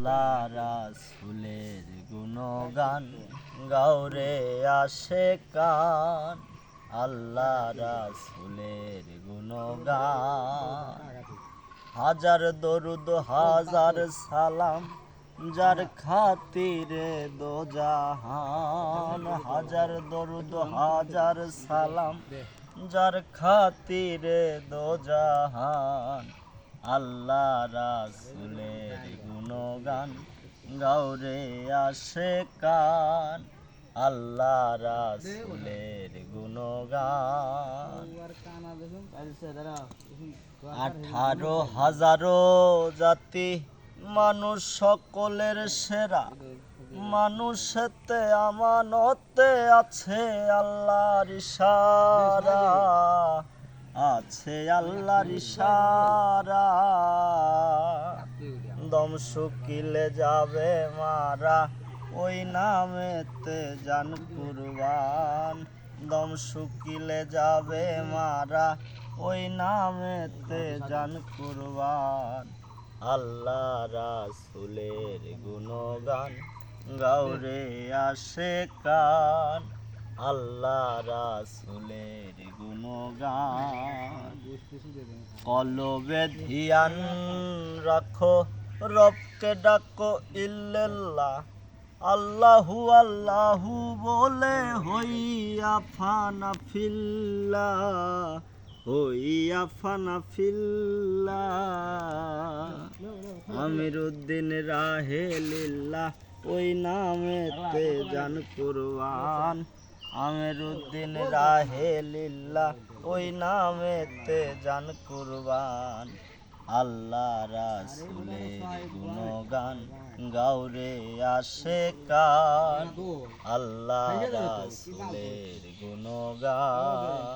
আল্লাহ রাসূলের গুণগান গাওরে আশিকান, আল্লাহ রাসূলের গুণগান। হাজার দরুদ হাজার সালাম যার খাতিরে দো জাহান, হাজার দরুদ হাজার সালাম যার খাতিরে দো জাহান, আল্লাহ রাসূলের গুণগান গাওরে আশিকান, আল্লাহ রাসূলের গুণগান। 18,000 জাতি মানুষ সকলের সেরা, মানুষেতে আমানতে আছে আল্লাহর ইশারা, আছে আল্লাহর ইশারা। দম শুকিলে যাবে মারা ওই নামেতে জান কুরবান, দম শুকিলে যাবে মারা ওই নামেতে জান কুরবান, আল্লাহ রাসূলের গুণগান গাওরে আশিকান, আল্লাহ রাসূলের গুণগান। কলবে ধিয়ান রাখো রবকে ডাকো ইল্লাল্লাহ, আল্লাহু আল্লাহু বলে হইয়া ফানা ফিল্লাহ, হইয়া ফানা ফিল্লাহ। আমিরুদ্দিন রাহে লিল্লাহ ওই নামেতে জান কুরবান, আমিরুদ্দিন রাহে লিল্লাহ ওই নামেতে জান কুরবান, আল্লাহ রাসূলের গুণগান গাওরে আশিকান, আল্লাহ রাসূলের গুণগান।